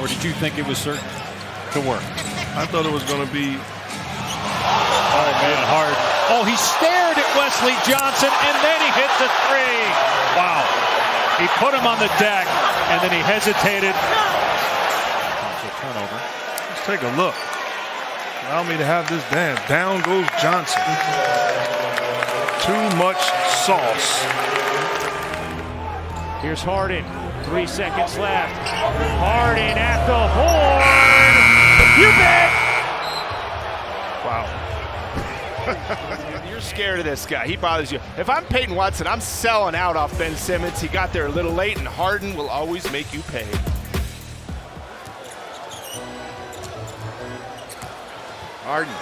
Or did you think it was certain to work? I thought it was going to be. Oh, man, Harden. Oh, he stared at Wesley Johnson, and then he hit the three. Wow. He put him on the deck, and then he hesitated. It's a turnover. Let's take a look. Allow me to have this dance. Down goes Johnson. Too much sauce. Here's Harden. 3 seconds left. Harden at the horn. You bet. Wow. You're scared of this guy. He bothers you. If I'm Peyton Watson, I'm selling out off Ben Simmons. He got there a little late, and Harden will always make you pay. Harden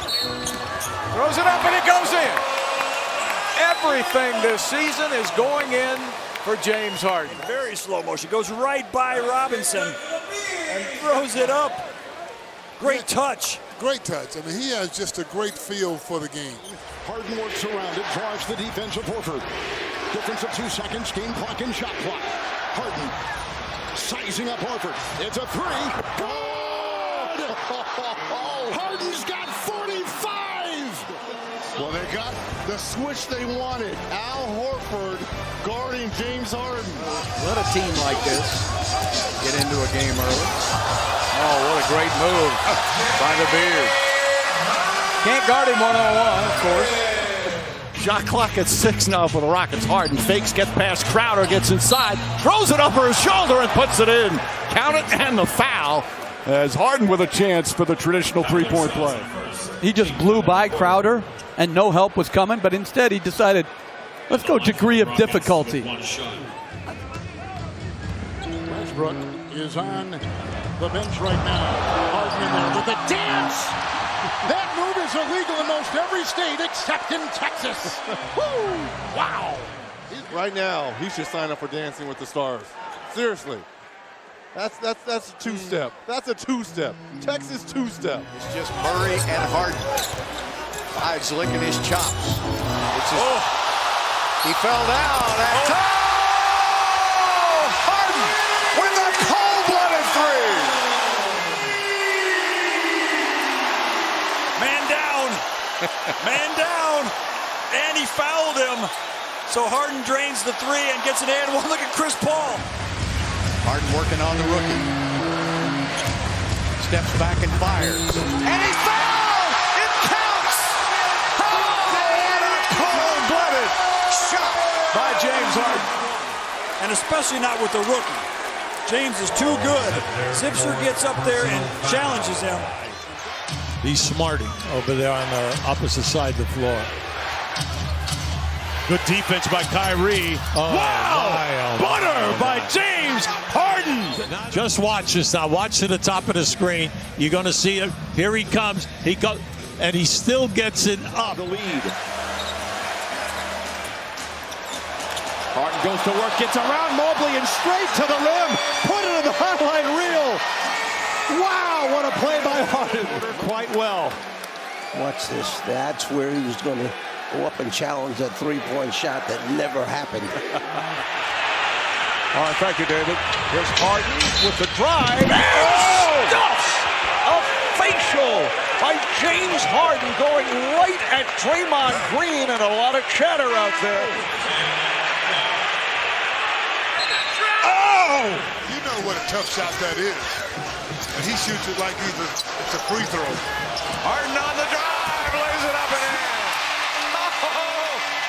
throws it up and it goes in. Everything this season is going in for James Harden. Very slow motion. Goes right by Robinson and throws it up. Great touch. Great touch. I mean, he has just a great feel for the game. Harden works around it, draws the defense of Horford. Difference of 2 seconds, game clock and shot clock. Harden sizing up Horford. It's a three. Good! Harden's got 45! Well, they got the switch they wanted. Al Horford guarding James Harden. Let a team like this get into a game early. Oh, what a great move by the Beard. Can't guard him one-on-one, of course. Shot clock at 6 now for the Rockets. Harden fakes, gets past Crowder, gets inside, throws it over his shoulder and puts it in. Count it, and the foul as Harden with a chance for the traditional three-point play. He just blew by Crowder and no help was coming, but instead he decided, let's go degree of difficulty. Westbrook is on the bench right now. Harden in there with a dance. That move is illegal in most every state except in Texas. Woo! Wow. Right now, he should sign up for Dancing with the Stars. Seriously. That's a two-step. That's a two-step. Texas two-step. It's just Murray and Harden. Fives licking his chops. He fell down. Harden with a cold-blooded three. Man down. Man down. And he fouled him. So Harden drains the three and gets an and one. Look at Chris Paul. Harden working on the rookie. Steps back and fires. And he fouled! It counts! Oh, what a cold-blooded shot by James Harden. And especially not with the rookie. James is too good. Zipser gets up there and challenges him. He's smarting over there on the opposite side of the floor. Good defense by Kyrie. Oh, wow! Butter by James Harden. Just watch this now. Watch to the top of the screen. You're going to see it. Here he comes. He goes, and he still gets it up. The lead. Harden goes to work, gets around Mobley and straight to the rim. Put it in the highlight reel. Wow, what a play by Harden. Quite well. Watch this. That's where he was going to go up and challenge that three-point shot that never happened. All right, thank you, David. Here's Harden with the drive. Stuffs a facial by James Harden going right at Draymond Green, and a lot of chatter out there. Oh! You know what a tough shot that is. And he shoots it like it's a free throw. Harden on the drive, lays it up and in.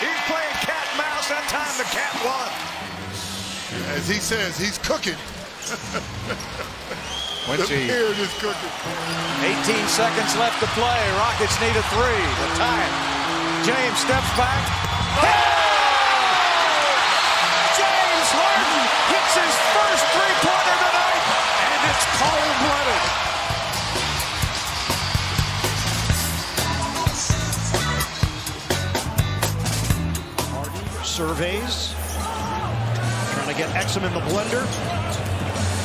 He's playing cat and mouse. That time the cat won. As he says, he's cooking. The beard is cooking. 18 seconds left to play. Rockets need a three to tie it. James steps back. Oh! James Harden hits his first three-pointer tonight, and it's cold-blooded. Surveys, trying to get Exum in the blender.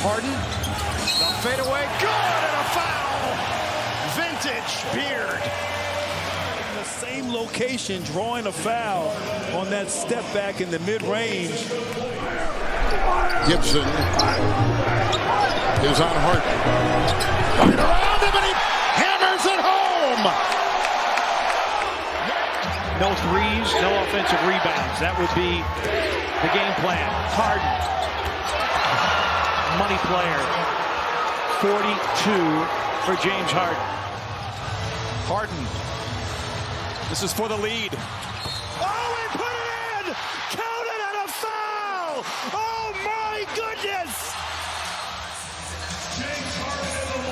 Harden, the fadeaway, good, and a foul. Vintage Beard. In the same location, drawing a foul on that step back in the mid-range. Gibson is on Harden. Right around him, and he hammers it home. No threes, no offensive rebounds. That would be the game plan. Harden, money player. 42 for James Harden. Harden. This is for the lead. Oh, he put it in! Counted and a foul! Oh, my goodness!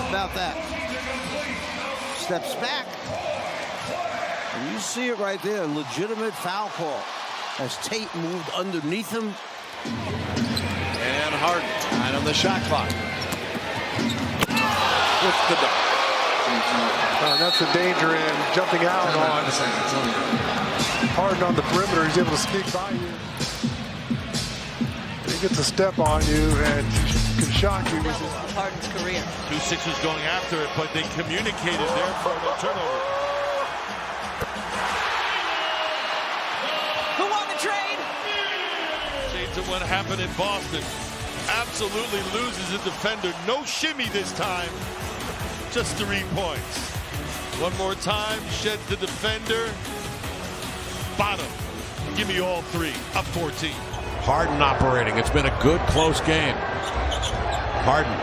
About that. Steps back. And you see it right there. Legitimate foul call. As Tate moved underneath him. And Harden right on the shot clock. With the dunk. That's the danger in jumping out on Harden on the perimeter. He's able to sneak by you. He gets a step on you and can shock you. Harden's career. 2 Sixers going after it, but they communicated there for no turnover. Who won the trade? Shades of what happened in Boston. Absolutely loses a defender. No shimmy this time. Just 3 points. One more time, sheds the defender. Bottom. Give me all 3. Up 14. Harden operating. It's been a good, close game. Harden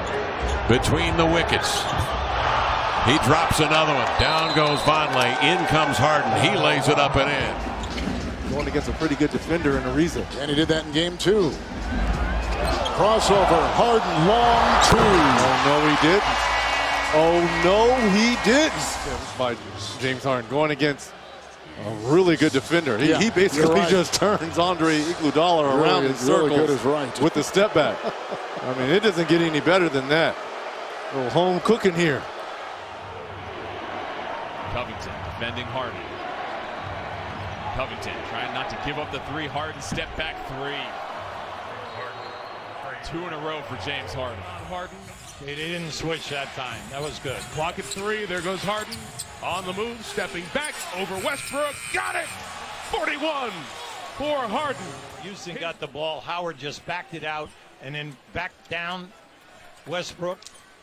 between the wickets. He drops another one. Down goes Vonleh. In comes Harden. He lays it up and in. Going against a pretty good defender in Ariza. And he did that in game 2. Crossover. Harden, long 2. Oh, no, he didn't. Oh, no, he didn't. By James Harden going against a really good defender. He basically just turns Andre Iguodala around in circles with the step back. I mean, it doesn't get any better than that. A little home cooking here. Covington defending Harden. Covington trying not to give up the 3. Harden step back 3. 2 in a row for James Harden. Harden. They didn't switch that time. That was good. Clock at 3. There goes Harden. On the move, stepping back over Westbrook. Got it! 41 for Harden. Houston got the ball. Howard just backed it out and then backed down. Westbrook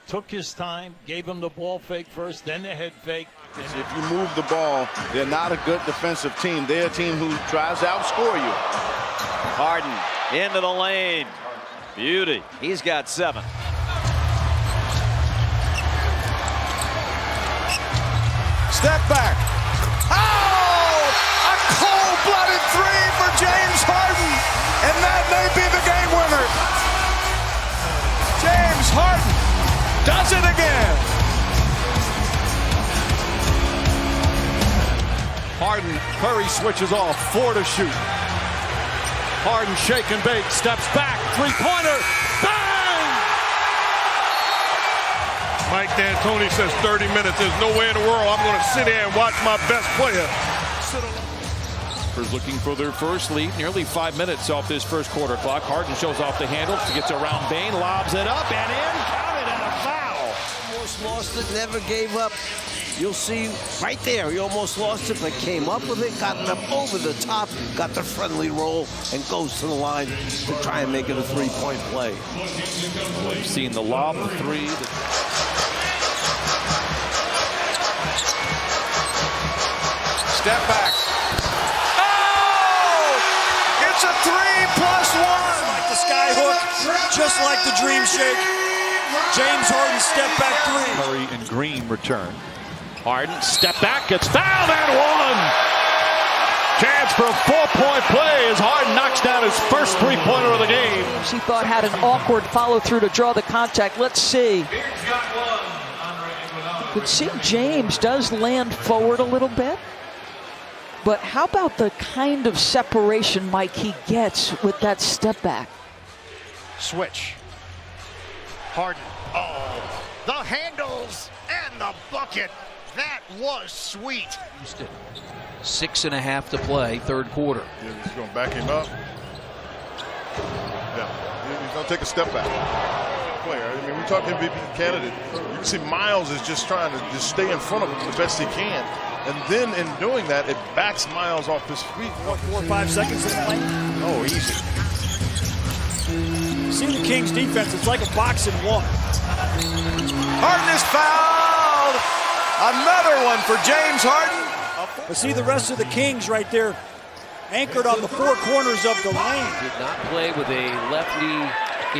took his time, gave him the ball fake first, then the head fake. If you move the ball, they're not a good defensive team. They're a team who tries to outscore you. Harden into the lane. Beauty. He's got 7. Step back. Oh! A cold-blooded 3 for James Harden. And that may be the game winner. James Harden does it again. Harden, Curry switches off. 4 to shoot. Harden shake and bake, steps back, 3-pointer, bang! Mike D'Antoni says 30 minutes. There's no way in the world I'm going to sit there and watch my best player. Spurs looking for their first lead. Nearly 5 minutes off this first quarter clock. Harden shows off the handle. Gets around Bane, lobs it up and in. Counted and a foul. Almost lost it, never gave up. You'll see right there, he almost lost it, but came up with it, got it up over the top, got the friendly roll, and goes to the line to try and make it a 3-point play. We've seen the lob, the 3. Step back. Oh! It's a 3+1. Like the sky hook, just like the dream shake. James Harden step back 3. Curry and Green return. Harden step back, gets fouled and 1. Chance for a 4-point play as Harden knocks down his first 3-pointer of the game. He thought had an awkward follow-through to draw the contact. Let's see. You could see James does land forward a little bit. But how about the kind of separation, Mike, he gets with that step back? Switch. Harden. Oh, the handles and the bucket. That was sweet. 6.5 to play, third quarter. Yeah, he's going to back him up. Yeah, he's going to take a step back. Player. I mean, we talk MVP candidate. You can see Miles is just trying to just stay in front of him the best he can. And then in doing that, it backs Miles off his feet. 4 or 5 seconds to play. Oh, easy. See the Kings defense, it's like a boxing one. Harden is fouled. Another one for James Harden. But see the rest of the Kings right there, anchored on the four corners of the lane. Did not play with a left knee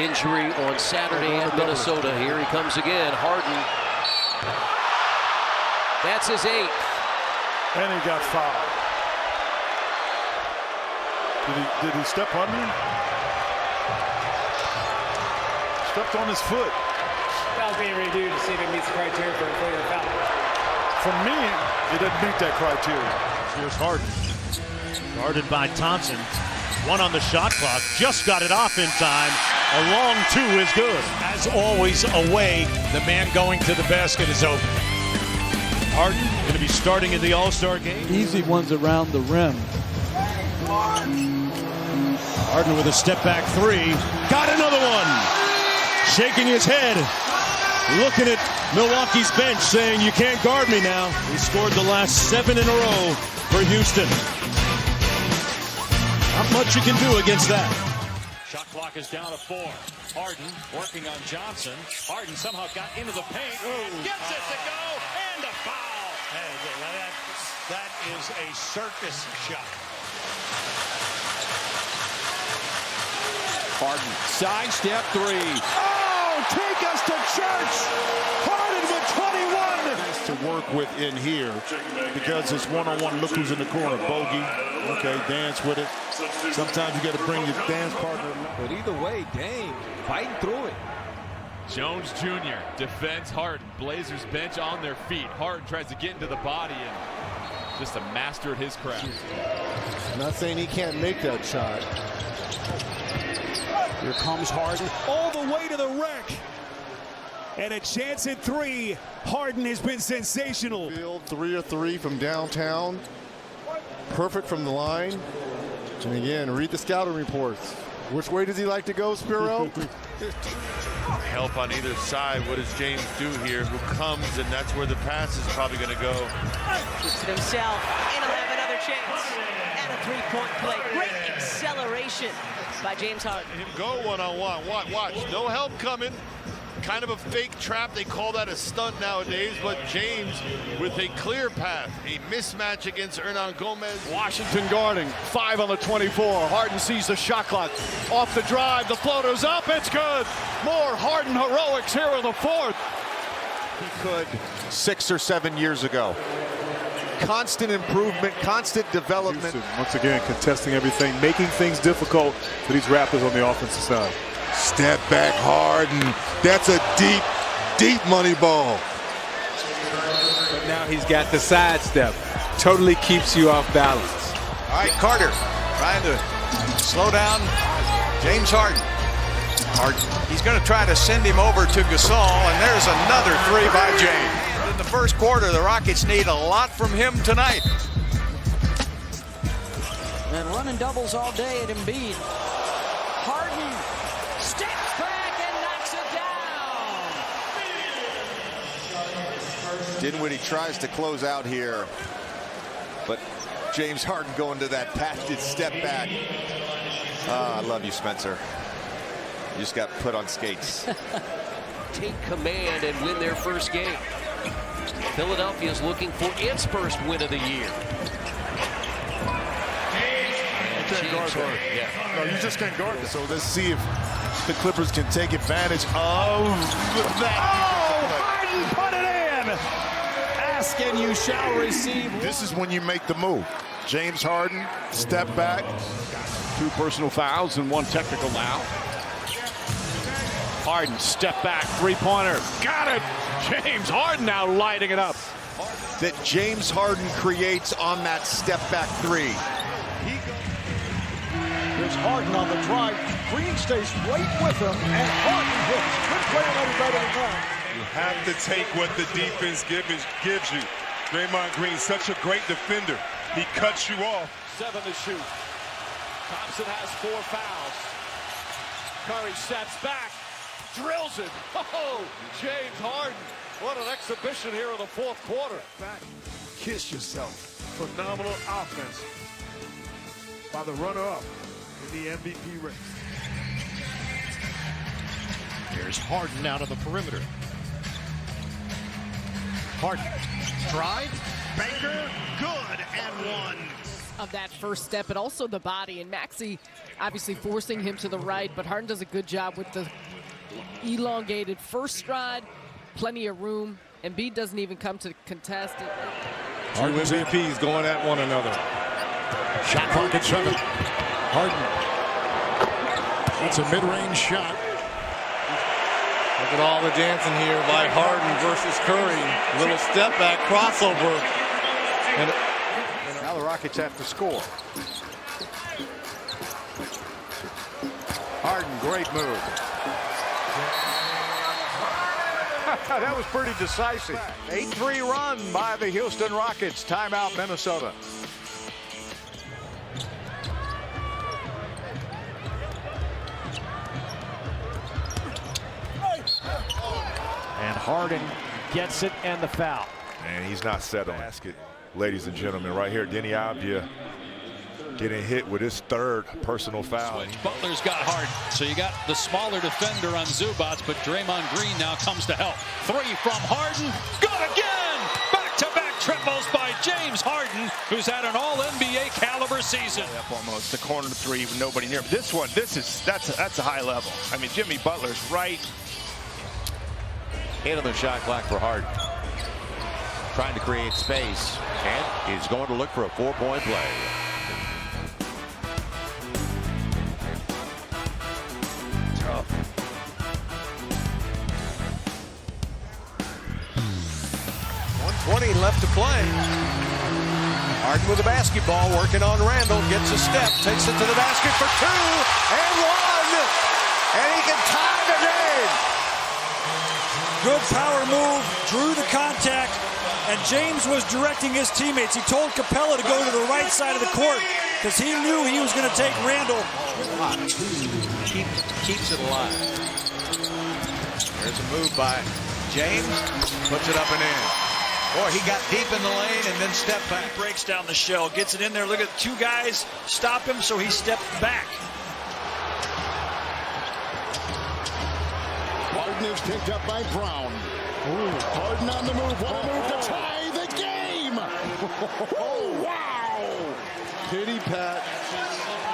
injury on Saturday at Minnesota. Here he comes again, Harden. That's his 8th. And he got fouled. Did he step on him? Stepped on his foot. Foul's being reviewed to see if it meets the criteria for a clear foul. For me, it doesn't meet that criteria. Here's Harden. Guarded by Thompson. 1 on the shot clock. Just got it off in time. A long 2 is good. As always, away, the man going to the basket is open. Harden going to be starting in the All-Star game. Easy ones around the rim. Harden with a step-back 3. Got another one. Shaking his head. Looking at Milwaukee's bench saying, you can't guard me now. He scored the last 7 in a row for Houston. Not much you can do against that. Shot clock is down to 4. Harden working on Johnson. Harden somehow got into the paint and gets it to go, and a foul. Hey, that is a circus shot. Harden, sidestep 3. Oh, take us to church. Harden with 21. To work with in here because it's one-on-one. Look who's in the corner. Bogey. Okay, dance with it. Sometimes you got to bring your dance partner. But either way, Dame fighting through it. Jones Jr. defends Harden. Blazers bench on their feet. Harden tries to get into the body and just a master at his craft. Not saying he can't make that shot. Here comes Harden all the way to the rack. And a chance at 3. Harden has been sensational. Field 3 of 3 from downtown. Perfect from the line. And again, read the scouting reports. Which way does he like to go, Spiro? Help on either side. What does James do here? Who comes, and that's where the pass is probably going to go. Gets it himself, and he'll have another chance. And a three-point play. Great acceleration by James Harden. Him go one-on-one. Watch. No help coming. Kind of a fake trap. They call that a stunt nowadays, but James with a clear path. A mismatch against Hernan Gomez. Washington guarding. 5 on the 24. Harden sees the shot clock. Off the drive. The floater's up. It's good. More Harden heroics here in the 4th. He could 6 or 7 years ago. Constant improvement, constant development. Once again, contesting everything, making things difficult for these Raptors on the offensive side. Step back, Harden. That's a deep, deep money ball. But now he's got the sidestep. Totally keeps you off balance. All right, Carter trying to slow down James Harden. He's going to try to send him over to Gasol, and there's another 3 by James. In the first quarter, the Rockets need a lot from him tonight. And running doubles all day at Embiid. Harden steps back and knocks it down. Dinwiddie tries to close out here, but James Harden going to that patented step back. I love you, Spencer. You just got put on skates. Take command and win their first game. Philadelphia is looking for its first win of the year. No, you just can't guard it. So let's see if the Clippers can take advantage of that. Oh, Harden put it in. Ask and you shall receive. This is when you make the move. James Harden, step back. 2 personal fouls and 1 technical now. Harden, step back, 3-pointer. Got it! James Harden now lighting it up. That James Harden creates on that step back 3. There's Harden on the drive. Green stays right with him, and Harden hits. Good play on everybody in that. You have to take what the defense gives you. Draymond Green, such a great defender. He cuts you off. 7 to shoot. Thompson has 4 fouls. Curry steps back, drills it. Oh, James Harden. What an exhibition here in the 4th quarter. Back, kiss yourself. Phenomenal offense by the runner-up in the MVP race. Here's Harden out of the perimeter. Harden, drive, banker, good, and one. Of that first step, but also the body, and Maxey obviously forcing him to the right, but Harden does a good job with the elongated first stride, plenty of room. Embiid doesn't even come to contest it. Two MVPs going at one another. Shot clock at 7. Harden. It's a mid-range shot. Look at all the dancing here by Harden versus Curry. Little step back crossover. And now the Rockets have to score. Harden, great move. That was pretty decisive. 8-3 run by the Houston Rockets. Timeout, Minnesota. And Harden gets it and the foul. And he's not set on basket, ladies and gentlemen. Right here, Denny Avdia getting hit with his third personal foul. Butler's got Harden, so you got the smaller defender on Zubats, but Draymond Green now comes to help. 3 from Harden, good again! Back-to-back triples by James Harden, who's had an all-NBA caliber season. Up almost the corner 3 with nobody near. This one, that's a high level. I mean, Jimmy Butler's right. Into the shot clock for Harden. Trying to create space, and he's going to look for a 4-point play. Tough. .120 left to play. Harden with the basketball, working on Randall, gets a step, takes it to the basket for 2 and 1, and he can tie the game. Good power move, drew the contact, and James was directing his teammates. He told Capella to go to the right side of the court because he knew he was going to take Randall. Keeps it alive. There's a move by James, puts it up and in. Boy, he got deep in the lane and then stepped back. He breaks down the shell, gets it in there. Look at 2 guys stop him, so he stepped back. Harden is picked up by Brown. Harden on the move. What a move to tie the game. Oh, wow. Pity pat,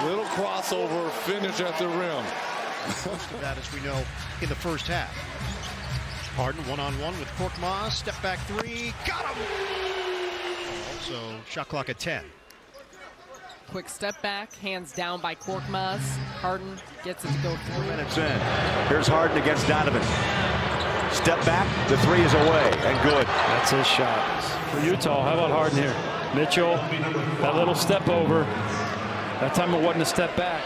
little crossover, finish at the rim. That, as we know, in the first half. Harden one-on-one with Korkmaz. Step back 3. Got him. Also, shot clock at 10. Quick step back, hands down by Korkmaz. Harden gets it to go 3 minutes in. Here's Harden against Donovan. Step back, the 3 is away, and good. That's his shot. For Utah, how about Harden here? Mitchell, that little step over. That time it wasn't a step back.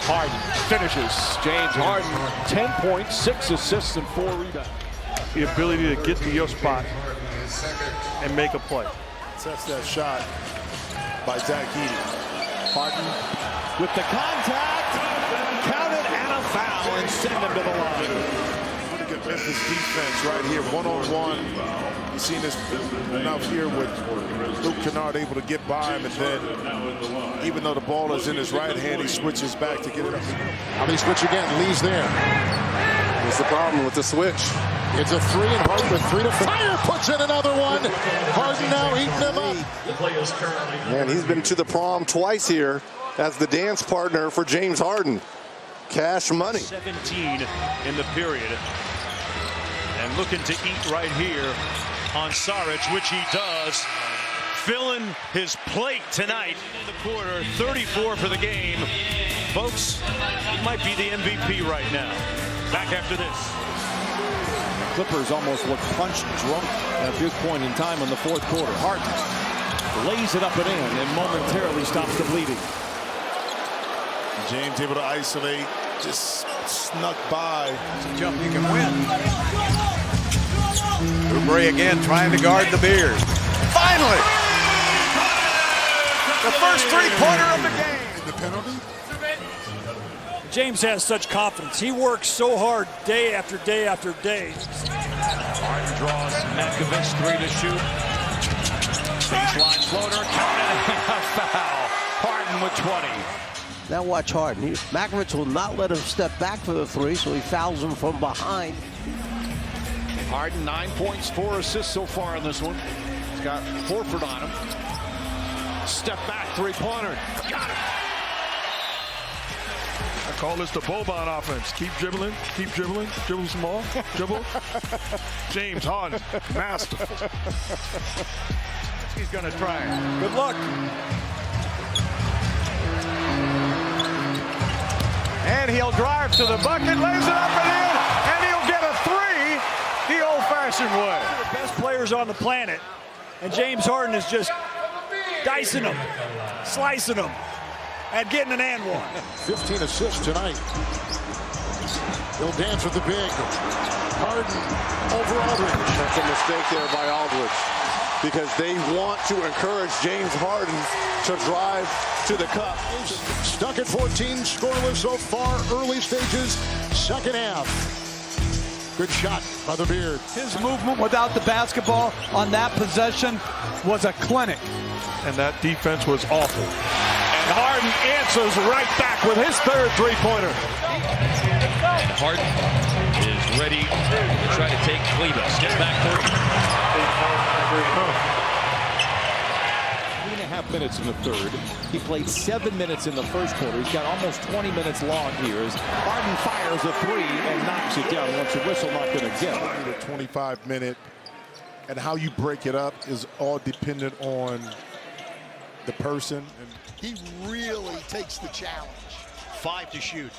Harden finishes. James Harden, 10 points, 6 assists, and 4 rebounds. The ability to get to your spot and make a play. That's that shot by Zach Edey. Harden with the contact, counted, and a foul, and send him to the line. Pretty good Memphis defense right here, one-on-one. You've seen this enough here with Luke Kennard able to get by him, and then even though the ball is in his right hand, he switches back to get it up. How many switch again? Lee's there. What's the problem with the switch? It's a 3, and Harden with 3 to fire, puts in another one. Harden now eating them up. Man, he's been to the prom twice here as the dance partner for James Harden. Cash money. 17 in the period. And looking to eat right here on Saric, which he does. Filling his plate tonight in the quarter. 34 for the game. Folks, he might be the MVP right now. Back after this. Clippers almost look punch drunk at this point in time in the 4th quarter. Harden lays it up and in and momentarily stops the bleeding. James able to isolate, just snuck by. It's a jump you can win. Oubre again trying to guard the Beard. Finally! The first 3-pointer of the game. The penalty? James has such confidence. He works so hard day after day after day. Harden draws Matkovich 3 to shoot. Baseline floater, counted, and a foul. Harden with 20. Now watch Harden. Makovich will not let him step back for the three, so he fouls him from behind. Harden, 9 points, 4 assists so far in this one. He's got Horford on him. Step back, three-pointer. Got it. I call this the Boban offense. Keep dribbling, dribble some more, dribble. James Harden, masterful. He's going to try it. Good luck. And he'll drive to the bucket, lays it up and in, and he'll get a three the old-fashioned way. The best players on the planet, and James Harden is just dicing them, slicing them, and getting an and one. 15 assists tonight. He'll dance with the big. Harden over Aldridge. That's a mistake there by Aldridge, because they want to encourage James Harden to drive to the cup. Stuck at 14, scoreless so far, early stages, second half. Good shot by the Beard. His movement without the basketball on that possession was a clinic. And that defense was awful. And Harden answers right back with his third three-pointer. Harden is ready to try to take Cleveland. Step back three. 3.5 minutes in the third. He played 7 minutes in the first quarter. He's got almost 20 minutes long here as Harden fires a three and knocks it down. Once the whistle, not going to get it. The 25-minute, and how you break it up is all dependent on the person. And he really takes the challenge. 5 to shoot.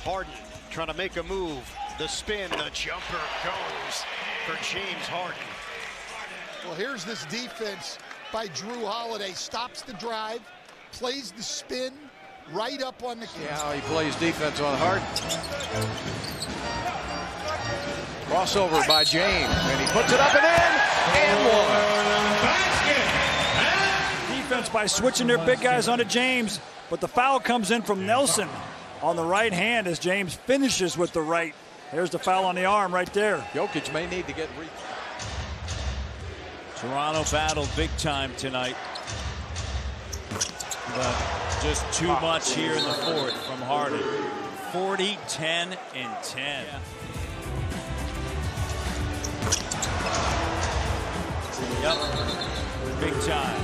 Harden trying to make a move. The spin, the jumper goes for James Harden. Well, here's this defense by Drew Holiday. Stops the drive, plays the spin right up on the Yeah, how he plays defense on Harden. Crossover by James, and he puts it up and in, and one. Defense by switching their big guys onto James, but the foul comes in from Nelson on the right hand as James finishes with the right. There's the foul on the arm right there. Jokic may need to get Toronto battled big time tonight. But just too much here in the fourth from Harden. 40, 10, and 10. Yep, big time.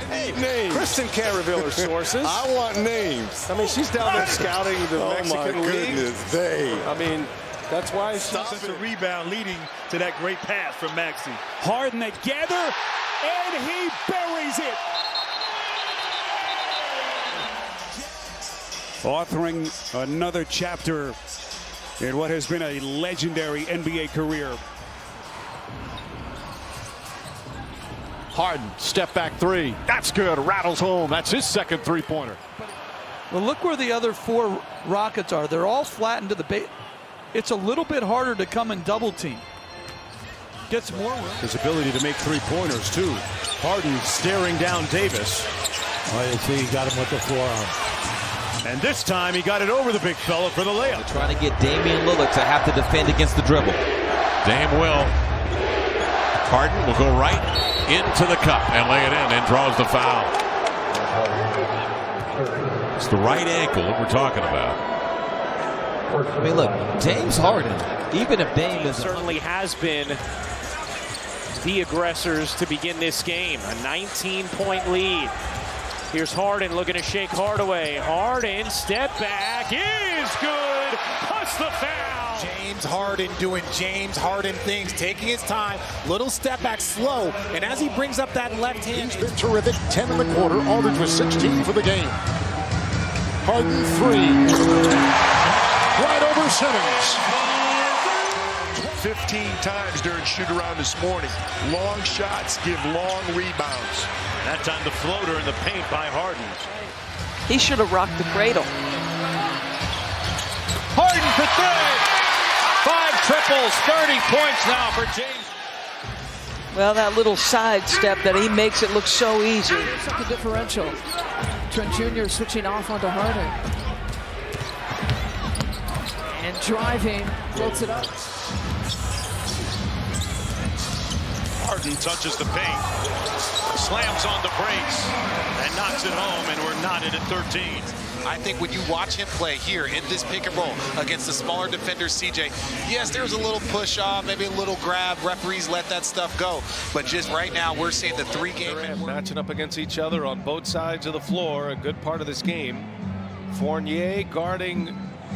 Hey, names. Kristen can't reveal her sources. I want names. I mean, she's down there scouting the Mexican League. They. I mean, that's why she's a rebound leading to that great pass from Maxey. Harden together, and he buries it. Authoring another chapter in what has been a legendary NBA career. Harden, step back three. That's good. Rattles home. That's his second three-pointer. Well, look where the other 4 Rockets are. They're all flattened to the base. It's a little bit harder to come and double team. Gets more room. His ability to make three-pointers, too. Harden staring down Davis. Oh, you see, he got him with the forearm. And this time he got it over the big fella for the layup. They're trying to get Damian Lillard to have to defend against the dribble. Dame will. Harden will go right into the cup and lay it in and draws the foul. It's the right ankle that we're talking about. I mean, look, James Harden, even if Dame is certainly has been the aggressors to begin this game. A 19-point lead. Here's Harden looking to shake Hardaway. Harden, step back, is good. Plus the foul. James Harden doing James Harden things, taking his time, little step back slow, and as he brings up that left hand. He's been terrific. 10 in the quarter. Aldridge was 16 for the game. Harden three. Right over Simmons. 15 times during shoot-around this morning. Long shots give long rebounds. That time the floater in the paint by Harden. He should have rocked the cradle. Harden for 5 triples, 30 points now for James. Well, that little sidestep that he makes it look so easy. Second differential. Trent Jr. switching off onto Harden. And driving, floats it up. Harden touches the paint, slams on the brakes, and knocks it home, and we're knotted at 13. I think when you watch him play here in this pick and roll against the smaller defender, CJ, yes, there's a little push off, maybe a little grab. Referees let that stuff go. But just right now, we're seeing the 3-game matching up against each other on both sides of the floor. A good part of this game. Fournier guarding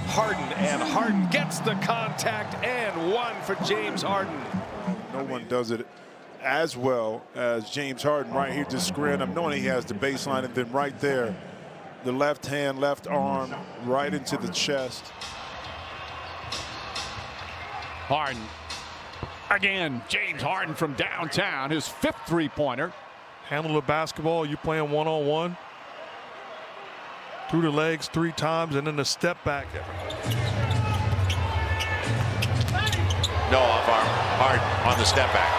Harden, and Harden gets the contact and one for James Harden. No one does it as well as James Harden right here, just squaring up, knowing he has the baseline, and then right there, the left hand, left arm, right into the chest. Harden. Again, James Harden from downtown, his 5th three-pointer. Handle the basketball, you playing one-on-one. Through the legs 3 times, and then the step back. No off arm. Harden on the step back.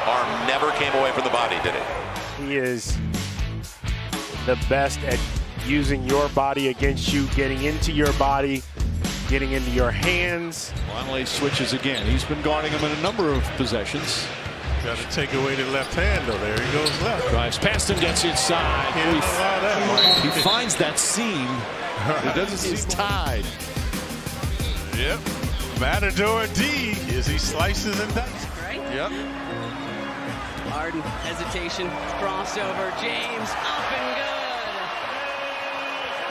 Arm never came away from the body, did it? He is the best at using your body against you, getting into your body, getting into your hands. Finally switches again. He's been guarding him in a number of possessions. Got to take away the left hand, though. There he goes left. Drives past him, gets inside. He finds that seam. It doesn't seem tied. Yep. Matador D as he slices and dices. Right? Yep. Harden, hesitation, crossover, James, up and good.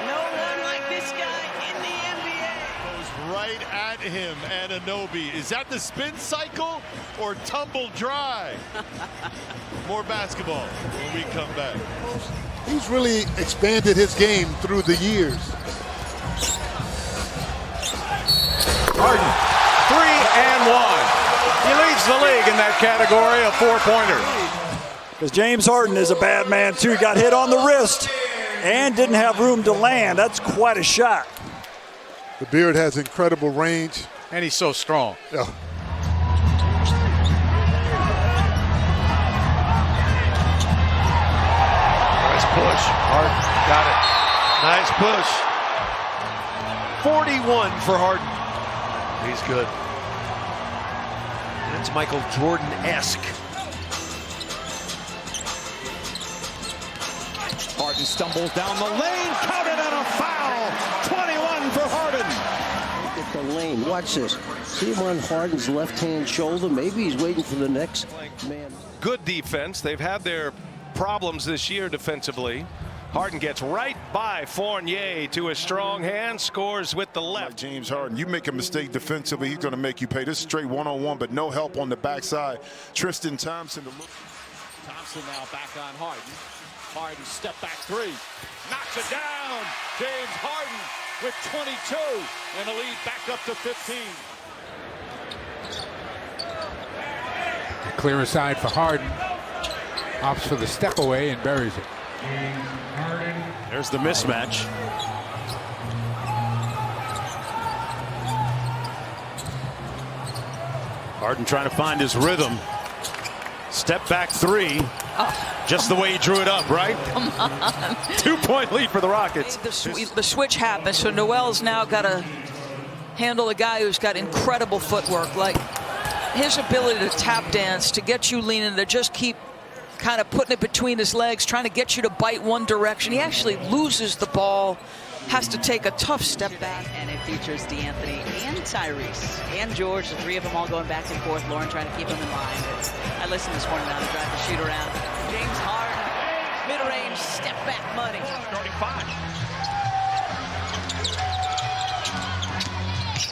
No one like this guy in the NBA. Goes right at him, Anunoby. Is that the spin cycle or tumble dry? More basketball when we come back. He's really expanded his game through the years. Harden, 3 and 1. He leads the league in that category of 4-pointers. Because James Harden is a bad man, too. He got hit on the wrist and didn't have room to land. That's quite a shot. The beard has incredible range. And he's so strong. Yeah. Nice push. Harden got it. Nice push. 41 for Harden. He's good. That's Michael Jordan-esque. Harden stumbles down the lane, counted on a foul. 21 for Harden. Look at the lane. Watch this. See him on Harden's left-hand shoulder. Maybe he's waiting for the next man. Good defense. They've had their problems this year defensively. Harden gets right by Fournier to a strong hand, scores with the left. Like James Harden, you make a mistake defensively, he's going to make you pay. This is straight one-on-one, but no help on the backside. Tristan Thompson. Thompson now back on Harden. Harden step back 3. Knocks it down. James Harden with 22 and the lead back up to 15. Clear aside for Harden. Opts for the step away and buries it. There's the mismatch. Harden trying to find his rhythm. Step back 3. Just the way he drew it up, right? Come on. 2-point lead for the Rockets. The switch happens, so Noel's now got to handle a guy who's got incredible footwork. Like his ability to tap dance, to get you leaning, to just keep kind of putting it between his legs, trying to get you to bite one direction. He actually loses the ball, has to take a tough step back. And it features DeAnthony and Tyrese and George, the 3 of them all going back and forth. Lauren trying to keep them in line. I listened this morning now to drive the shoot around. James Harden, mid-range, step back money. Starting 5.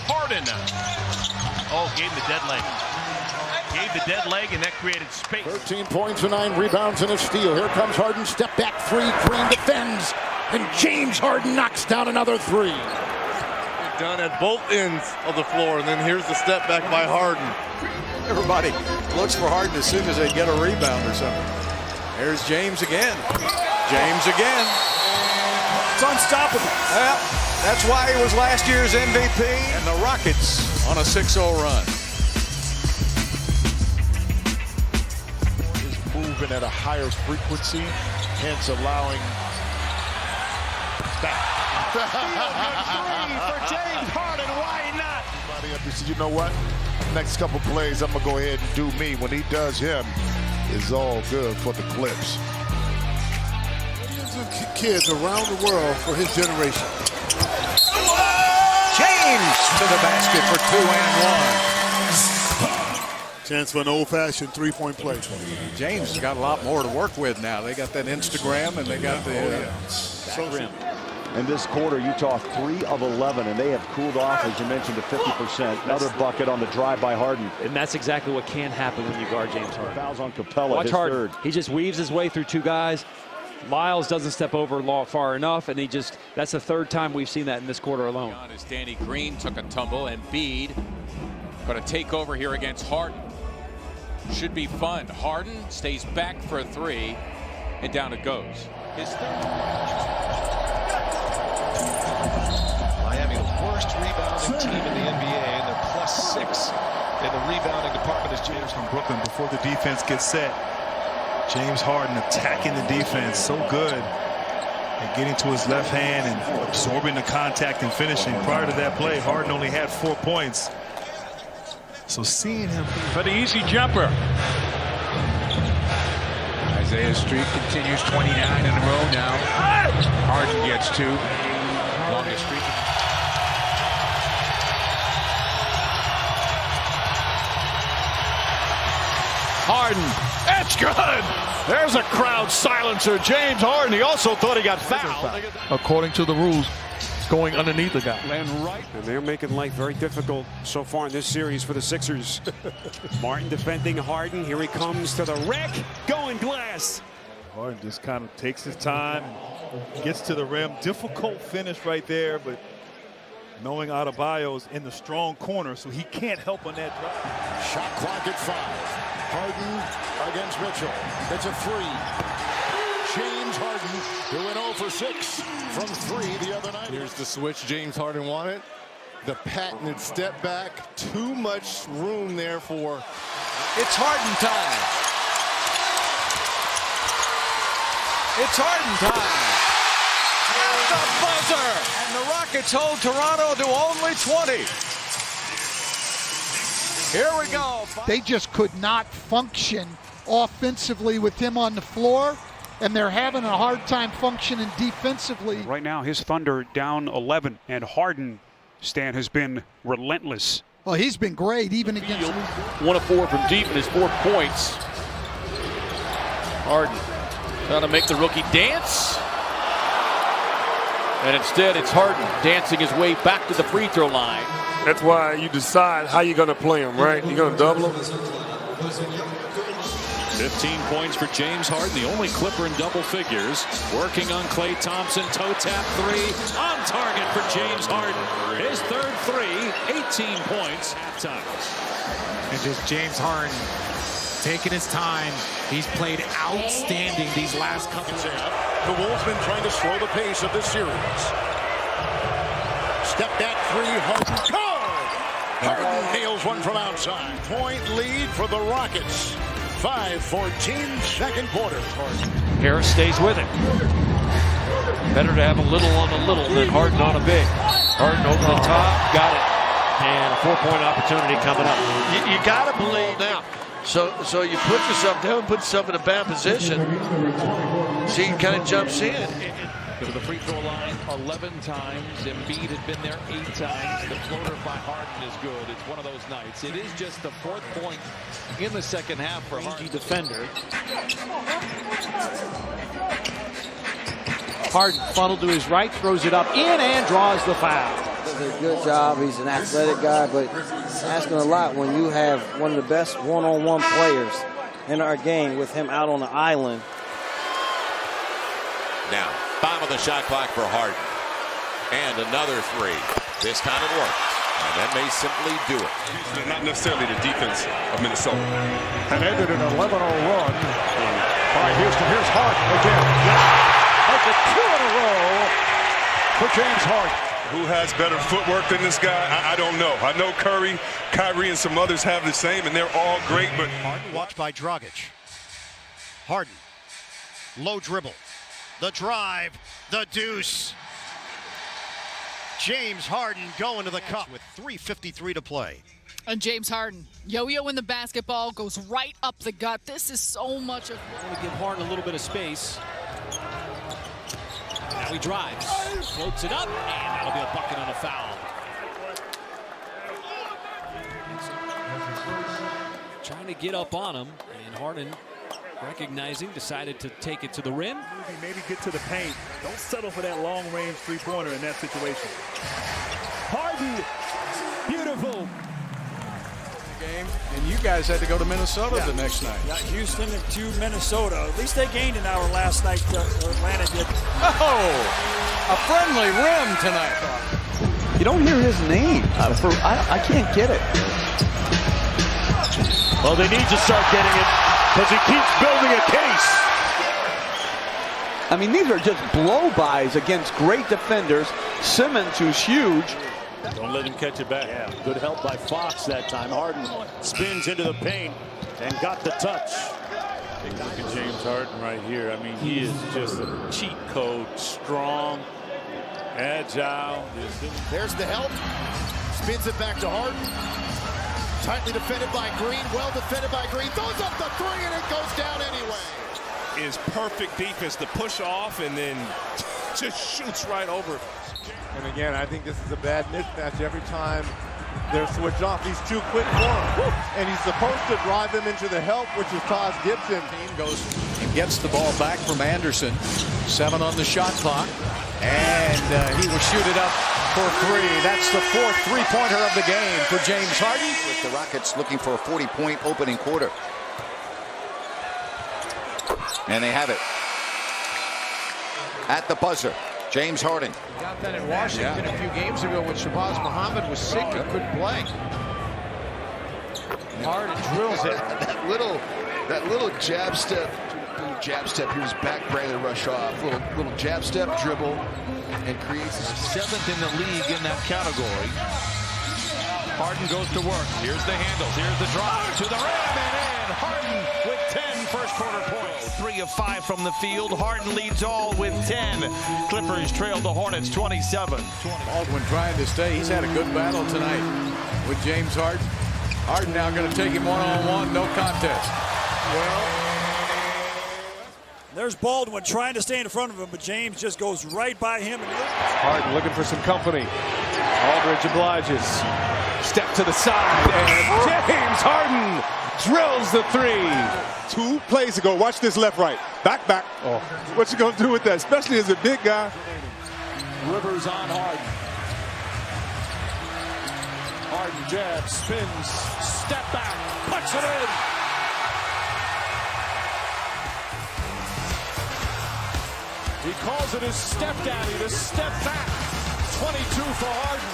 Harden. Oh, gave him the dead leg. Gave the dead leg, and that created space. 13 points and 9 rebounds and a steal. Here comes Harden. Step back 3. Green defends. And James Harden knocks down another 3. Done at both ends of the floor, and then here's the step back by Harden. Everybody looks for Harden as soon as they get a rebound or something. There's James again. James again. It's unstoppable. Well, that's why he was last year's MVP. And the Rockets on a 6-0 run. Is moving at a higher frequency, hence allowing for James Harden. Why not? everybody up. He said, you know what? Next couple plays, I'm going to go ahead and do me. When he does him, it's all good for the Clips. thousands of kids around the world for his generation. James to the basket for 2 and 1. Chance for an old-fashioned three-point play. James has got a lot more to work with now. They got that Instagram and they got the social. In this quarter, Utah 3 of 11, and they have cooled off, as you mentioned, to 50%. Another bucket on the drive by Harden. And that's exactly what can happen when you guard James Harden. Fouls on Capella. Watch his Harden. third. He just weaves his way through two guys. Miles doesn't step over far enough, and that's the third time we've seen that in this quarter alone. As Danny Green took a tumble, and Embiid going to take over here against Harden. Should be fun. Harden stays back for a 3, and down it goes. His Miami, the worst rebounding team in the NBA, and they're +6 in the rebounding department as James from Brooklyn before the defense gets set. James Harden attacking the defense so good and getting to his left hand and absorbing the contact and finishing. Prior to that play, Harden only had 4 points. So seeing him for the easy jumper. Isaiah's streak continues, 29 in a row now. Harden gets 2. Longest streak. Harden, that's good. There's a crowd silencer. James Harden, he also thought he got fouled. According to the rules, it's going underneath the guy. And they're making life very difficult so far in this series for the Sixers. Martin defending Harden. Here he comes to the wreck. Going glass. Harden just kind of takes his time, gets to the rim. Difficult finish right there, but knowing Adebayo's in the strong corner, so he can't help on that drive. Shot clock at 5. Harden against Mitchell. It's a 3. James Harden, who went 0 for 6 from 3 the other night. Here's the switch James Harden wanted. The patented step back. Too much room there for. It's Harden time. It's Harden time. At the buzzer. And the Rockets hold Toronto to only 20. Here we go. They just could not function offensively with him on the floor, and they're having a hard time functioning defensively. Right now, his Thunder down 11, and Harden, Stan, has been relentless. Well, he's been great, even against... 1 of 4 from deep in his 4 points. Harden trying to make the rookie dance. And instead, it's Harden dancing his way back to the free throw line. That's why you decide how you're going to play him, right? You're going to double him. 15 points for James Harden, the only Clipper in double figures. Working on Klay Thompson, toe tap 3, on target for James Harden. His third 3, 18 points, halftime. And just James Harden taking his time. He's played outstanding these last couple of The Wolves been trying to slow the pace of this series. Step back 3, Harden. Harden nails one from outside. Point lead for the Rockets. 5:14 second quarter. Harris stays with it. Better to have a little on a little than Harden on a big. Harden over the top, got it. And a 4-point opportunity coming up. You got to believe now. So you put yourself down, put yourself in a bad position. So he kind of jumps in. To the free throw line 11 times. Embiid had been there 8 times. The floater by Harden is good. It's one of those nights. It is just the 4th point in the second half for Harden. Defender. Harden funneled to his right, throws it up in and draws the foul. Does a good job. He's an athletic guy, but it's asking a lot when you have one of the best one-on-one players in our game with him out on the island. Now, bottom of the shot clock for Harden. And another 3. This time it works. And that may simply do it. Not necessarily the defense of Minnesota. And ended an 11-0 run by Houston. Here's Harden again. That's a 2 in a row for James Harden. Who has better footwork than this guy? I don't know. I know Curry, Kyrie, and some others have the same, and they're all great. But Harden watched by Dragic. Harden. Low dribble. The drive. The deuce. James Harden going to the cup with 3:53 to play. And James Harden, yo-yo in the basketball, goes right up the gut. This is so much of... Want to give Harden a little bit of space. he drives, floats it up, and that'll be a bucket on a foul. Trying to get up on him, and Harden, recognizing, decided to take it to the rim. Maybe get to the paint. Don't settle for that long-range three-pointer in that situation. Harden, beautiful. Game, and you guys had to go to Minnesota the next night. Yeah, Houston and to Minnesota. At least they gained an hour last night. Atlanta did. Oh, a friendly rim tonight. You don't hear his name. I can't get it. Well, they need to start getting it because he keeps building a case. I mean, these are just blow-bys against great defenders. Simmons, who's huge. Don't let him catch it back. Yeah, good help by Fox that time. Harden spins into the paint and got the touch. Take a look at James Harden right here. I mean, he is just a cheat code, strong, agile. There's the help. Spins it back to Harden. Tightly defended by Green. Well defended by Green. Throws up the three and it goes down anyway. Is perfect defense to push off and then just shoots right over. And again, I think this is a bad mismatch every time they're switched off. He's too quick for him. And he's supposed to drive them into the help, which is Taj Gibson. Team goes and gets the ball back from Anderson. 7 on the shot clock. And he will shoot it up for 3. That's the 4th three-pointer of the game for James Harden. With the Rockets looking for a 40-point opening quarter. And they have it. At the buzzer, James Harden. Got that in Washington a few games ago when Shabazz Muhammad was sick and couldn't play. Harden drills it. That little jab step. He was back, Bradley rush off. Little jab step, dribble, and creates 7th in the league in that category. Harden goes to work. Here's the handles. Here's the drive to the rim and in. Harden with 10 first quarter points. 3 of 5 from the field. Harden leads all with 10. Clippers trail the Hornets 27. Baldwin trying to stay. He's had a good battle tonight with James Harden. Harden now going to take him one-on-one. No contest. Well, there's Baldwin trying to stay in front of him, but James just goes right by him. And Harden looking for some company. Aldridge obliges. Step to the side, and James Harden drills the 3. 2 plays ago. Watch this left-right. Back. Oh, what you gonna do with that? Especially as a big guy. Rivers on Harden. Harden jabs, spins, step back, puts it in. He calls it his step daddy, the step back. 22 for Harden.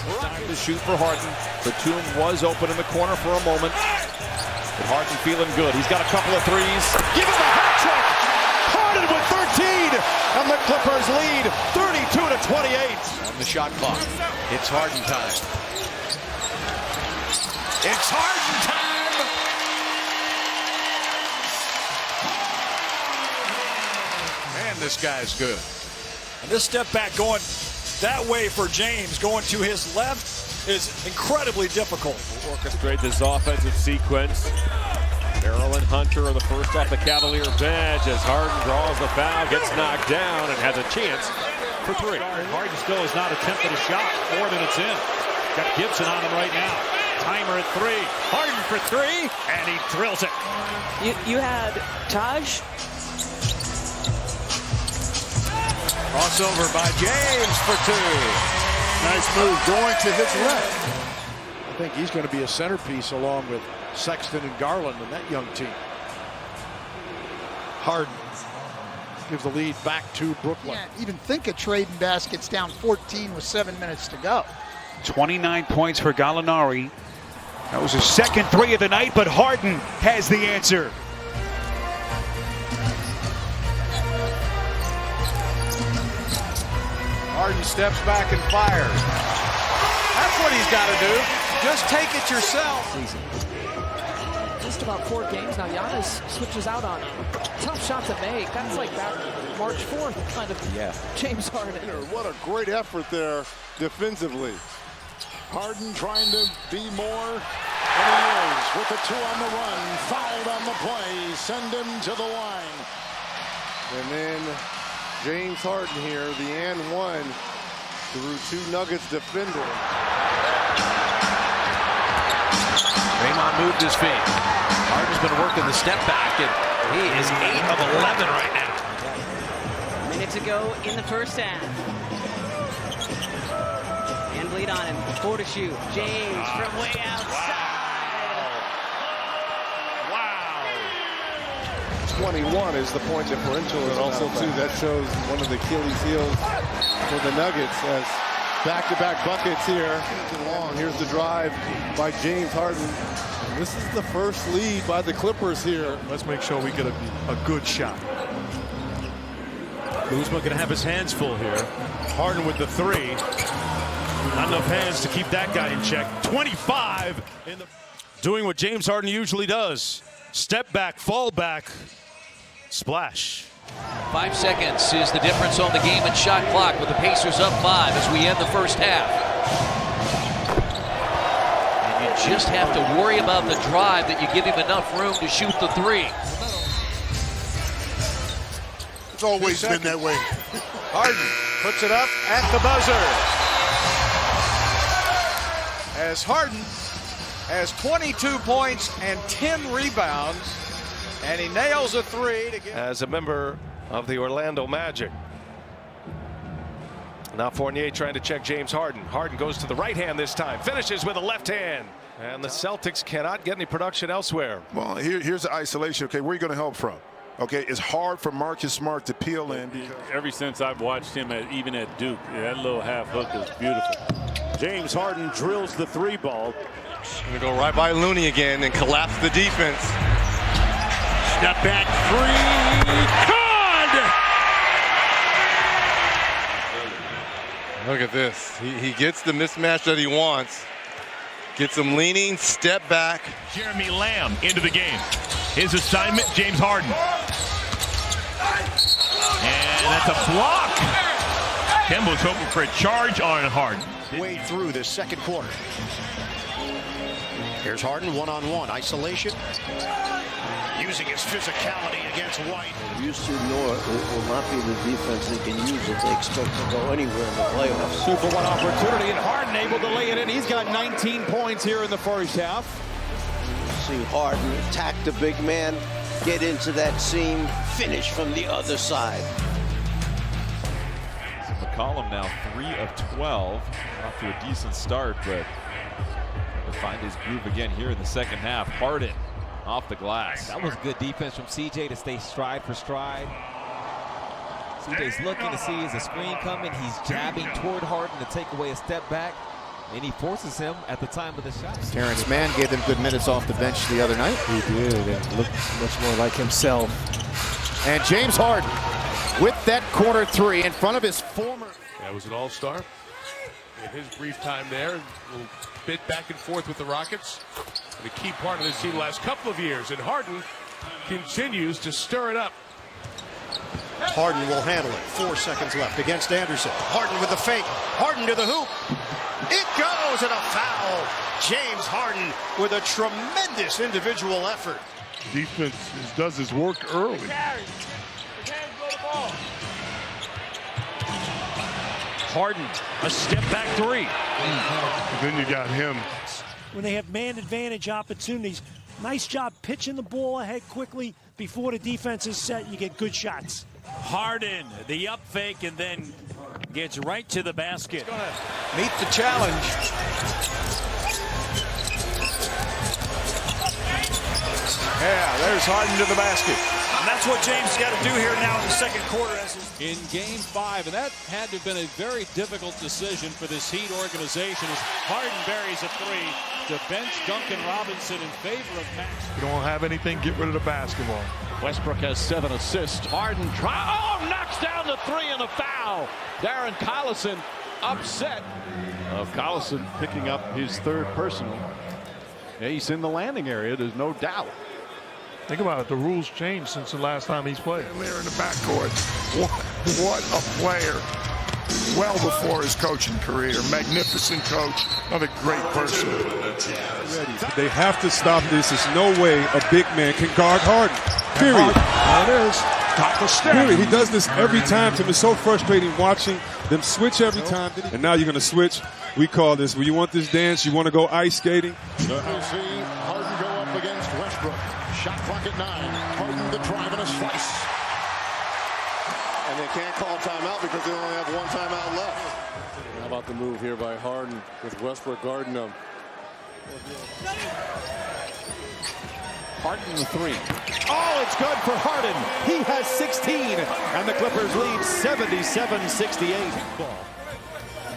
Time to shoot for Harden. Batum was open in the corner for a moment. But Harden feeling good. He's got a couple of threes. Give him a hat trick. Harden with 13. And the Clippers lead 32-28. On the shot clock. It's Harden time. It's Harden time. Man, this guy's good. And this step back going that way for James, going to his left, is incredibly difficult. Orchestrate this offensive sequence. Merrill and Hunter are the first off the Cavalier bench as Harden draws the foul, gets knocked down, and has a chance for 3. Harden still has not attempted a shot more than it's in. Got Gibson on him right now. Timer at 3. Harden for 3, and he drills it. You had Taj. Crossover by James for 2. Nice move going to his left. I think he's going to be a centerpiece along with Sexton and Garland in that young team. Harden gives the lead back to Brooklyn. Can't even think of trading baskets down 14 with 7 minutes to go. 29 points for Gallinari. That was his second 3 of the night, but Harden has the answer. Harden steps back and fires. That's what he's got to do. Just take it yourself. Just about 4 games now. Giannis switches out on him. Tough shot to make. That's like that March 4th kind of James Harden. What a great effort there defensively. Harden trying to be more than he is with the 2 on the run. Fouled on the play. Send him to the line. And then James Harden here, the and one through two Nuggets defenders. Draymond moved his feet. Harden's been working the step back, and he is 8 of 11 right now. Minute to go in the first half. And lead on him. 4 to shoot. James from way outside. 21 is the point differential, and also too that shows one of the Achilles heels for the Nuggets as back-to-back buckets here. Here's the drive by James Harden. And this is the first lead by the Clippers here. Let's make sure we get a good shot. Kuzma going to have his hands full here. Harden with the three. Not enough hands to keep that guy in check. 25 in the doing what James Harden usually does. Step back, fall back, splash. 5 seconds is the difference on the game and shot clock, with the Pacers up 5 as we end the first half. And you just have to worry about the drive, that you give him enough room to shoot the three. It's always been that way. Harden puts it up at the buzzer. As Harden has 22 points and 10 rebounds, and he nails a three to get. As a member of the Orlando Magic. Now Fournier trying to check James Harden. Harden goes to the right hand this time, finishes with a left hand. And the Celtics cannot get any production elsewhere. Well, here's the isolation. Okay, where are you going to help from? Okay, it's hard for Marcus Smart to peel in. Ever since I've watched him, even at Duke, that little half hook is beautiful. James Harden drills the three ball. Gonna go right by Looney again and collapse the defense. Step back three. Good! Look at this. He gets the mismatch that he wants. Gets him leaning, step back. Jeremy Lamb into the game. His assignment, James Harden. And that's a block. Kemba's hoping for a charge on Harden. Way through this second quarter. Here's Harden one-on-one. Isolation. Using his physicality against White. Used to know it will not be the defense they can use if they expect to go anywhere in the playoffs. 2 for 1 opportunity, and Harden able to lay it in. He's got 19 points here in the first half. See Harden attack the big man, get into that seam, finish from the other side. McCollum now 3 of 12, off to a decent start, but to find his groove again here in the second half. Harden off the glass. That was good defense from CJ to stay stride for stride. CJ's looking to see, is a screen coming? He's jabbing toward Harden to take away a step back, and he forces him at the time of the shot. Terrence Mann gave them good minutes off the bench the other night. He did, and looked much more like himself. And James Harden with that corner three in front of his former. That was an all-star. In his brief time there, a little bit back and forth with the Rockets. And a key part of this team the last couple of years. And Harden continues to stir it up. Harden will handle it. 4 seconds left against Anderson. Harden with the fake. Harden to the hoop. It goes, and a foul. James Harden with a tremendous individual effort. Defense does his work early. Harden, a step back three. And then you got him. When they have man advantage opportunities, nice job pitching the ball ahead quickly before the defense is set. You get good shots. Harden, the up fake, and then gets right to the basket. Meet the challenge. Yeah, there's Harden to the basket. And that's what James got to do here now in the second quarter. In Game 5, and that had to have been a very difficult decision for this Heat organization as Harden buries a three to bench Duncan Robinson in favor of Max. You don't have anything, get rid of the basketball. Westbrook has 7 assists. Harden knocks down the three and a foul. Darren Collison upset. Collison picking up his 3rd personal. Yeah, he's in the landing area, there's no doubt. Think about it, the rules changed since the last time he's played. There in the backcourt. What a player. Well before his coaching career. Magnificent coach. Another great person. They have to stop this. There's no way a big man can guard Harden. Period. There it is. Top of step. Period. He does this every time to me. It's so frustrating watching them switch every time. And now you're going to switch. We call this, when you want this dance, you want to go ice skating. So we see Harden go up against Westbrook. Shot clock at 9. Harden the drive and a slice. And they can't call timeout because they only have one timeout left. How about the move here by Harden with Westbrook guarding him? Harden the three. Oh, it's good for Harden. He has 16, and the Clippers lead 77-68. Ball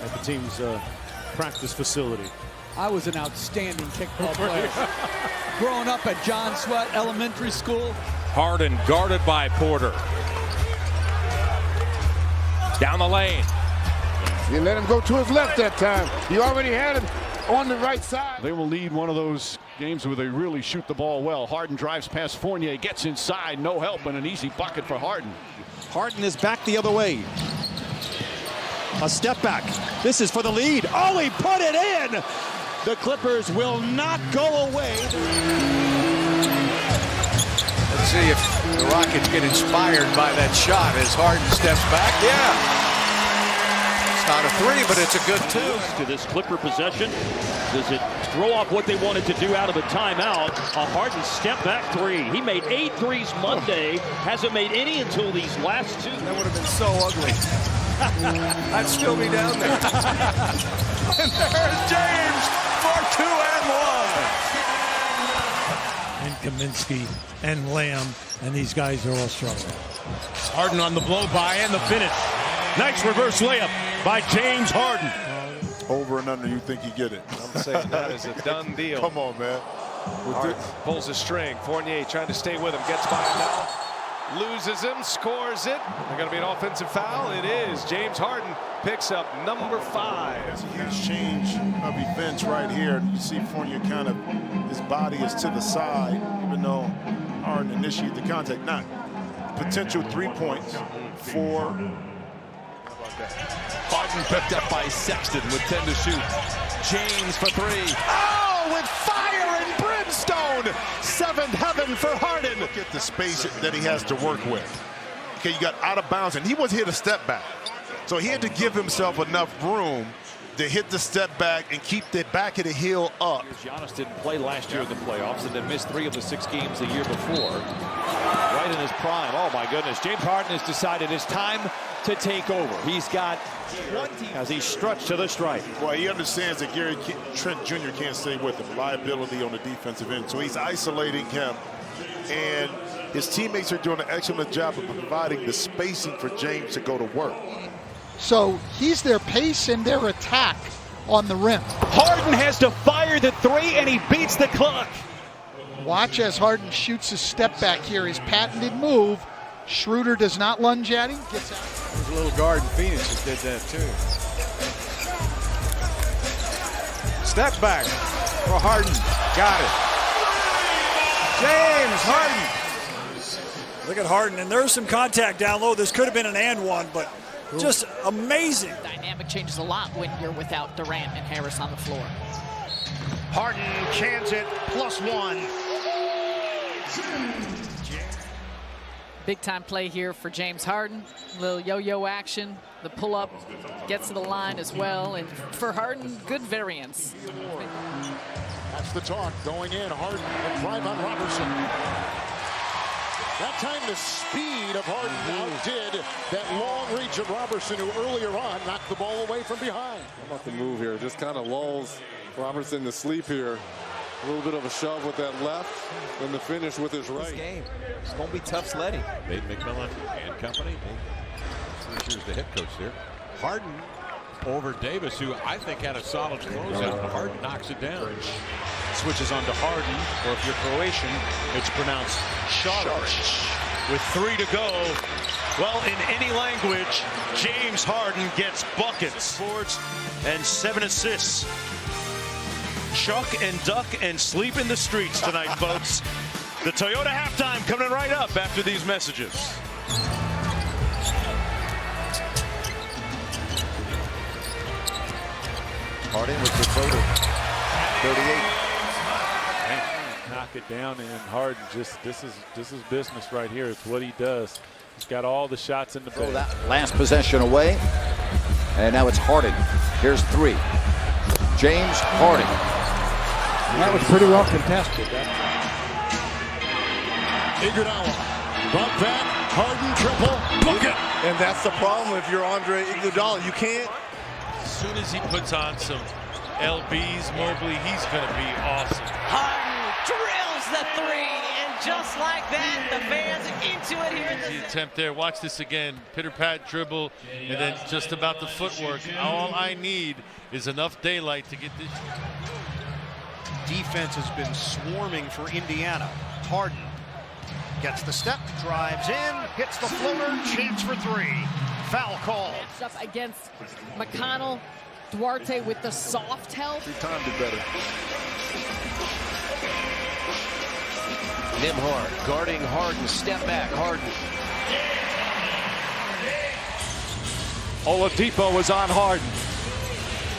at the team's practice facility. I was an outstanding kickball player. Growing up at John Sweat Elementary School. Harden guarded by Porter. Down the lane. You let him go to his left that time. You already had him on the right side. They will lead one of those games where they really shoot the ball well. Harden drives past Fournier, gets inside, no help, and an easy bucket for Harden. Harden is back the other way. A step back. This is for the lead. Oh, he put it in! The Clippers will not go away. Let's see if the Rockets get inspired by that shot as Harden steps back. Yeah. It's not a three, but it's a good two. To this Clipper possession. Does it throw off what they wanted to do out of the timeout? A Harden step back three. He made 8 threes Monday. Hasn't made any until these last 2. That would have been so ugly. I'd still be down there. And there's James for 2 and 1. And Kaminsky and Lamb, and these guys are all struggling. Harden on the blow by and the finish. Nice reverse layup by James Harden. Over and under, you think you get it. I'm saying that is a done deal. Come on, man. Harden pulls a string. Fournier trying to stay with him. Gets by him now. Loses him. Scores it. They're going to be an offensive foul. It is. James Harden picks up number 5. It's a huge change of events right here. You see Fournier kind of, his body is to the side, even though Harden initiated the contact. Not potential 3 points for. Harden picked up by Sexton with 10 to shoot. James for 3. Oh, with fire and brimstone. 7th heaven for Harden. Look at the space that he has to work with. Okay, you got out of bounds, and he was hit a step back. So he had to give himself enough room to hit the step back and keep the back of the heel up. Giannis didn't play last year in the playoffs and then missed 3 of the 6 games the year before. Right in his prime. Oh, my goodness. James Harden has decided it's time to take over. He's got 20 as he struts to the stripe. Well, he understands that Gary Trent Jr. can't stay with him. Liability on the defensive end. So he's isolating him. And his teammates are doing an excellent job of providing the spacing for James to go to work. So he's their pace and their attack on the rim. Harden has to fire the 3, and he beats the clock. Watch as Harden shoots his step back here. His patented move. Schroeder does not lunge at him. Gets out. There's a little guard in Phoenix that did that too. Step back for Harden. Got it. James Harden. Look at Harden, and there's some contact down low. This could have been an and one, but just amazing. Dynamic changes a lot when you're without Durant and Harris on the floor. Harden cans it, +1. Big time play here for James Harden. A little yo-yo action. The pull-up gets to the line as well. And for Harden, good variance. That's the talk going in. Harden, the drive on Robertson. That time the speed of Harden outdid that long reach of Robertson, who earlier on knocked the ball away from behind. How about the move here? Just kind of lulls Robertson to sleep here. A little bit of a shove with that left, and the finish with his right. Game. It's going to be tough sledding. Nate McMillan and company. Here's the head coach there. Harden over Davis, who I think had a solid closeout. Harden knocks it down. Switches on to Harden, or if you're Croatian, it's pronounced Šarić. With 3 to go. Well, in any language, James Harden gets buckets, boards, and 7 assists. Chuck and duck and sleep in the streets tonight, folks. The Toyota halftime coming right up after these messages. Harden with the photo. 38. Knock it down, and Harden just this is business right here. It's what he does. He's got all the shots in the Throw bag. that last possession away. And now it's Harden. Here's 3. James Harden. That was pretty well contested. Iguodala, bump back, Harden triple, bucket. And that's the problem if you're Andre Iguodala. You can't. As soon as he puts on some LBs, Mobley, he's going to be awesome. Harden drills the 3, and just like that, the fans into it here. The attempt there. Watch this again. Pitter-pat dribble, and then just about the footwork. All I need is enough daylight to get this. Defense has been swarming for Indiana. Harden gets the step, drives in, hits the floater, chance for 3. Foul call. Up against McConnell. Duarte with the soft help. He timed it better. Nembhard guarding Harden. Step back. Harden. Oladipo is on Harden.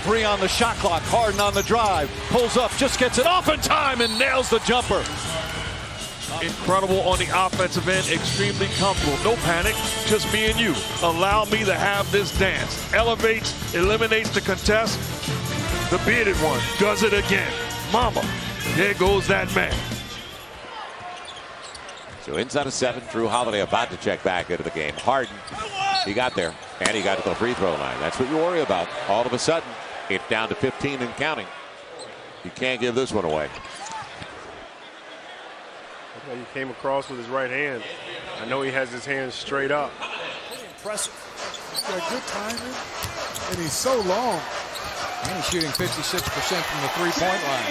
3 on the shot clock. Harden on the drive. Pulls up, just gets it off in time and nails the jumper. Incredible on the offensive end, extremely comfortable. No panic, just me and you. Allow me to have this dance. Elevates, eliminates the contest. The bearded one does it again. Mama, there goes that man. So inside of 7, Drew Holiday about to check back into the game. Harden, he got there, and he got to the free throw line. That's what you worry about. All of a sudden, it's down to 15 and counting. You can't give this one away. He came across with his right hand. I know he has his hands straight up. Impressive. He's got good timing, and he's so long. And he's shooting 56% from the three-point line.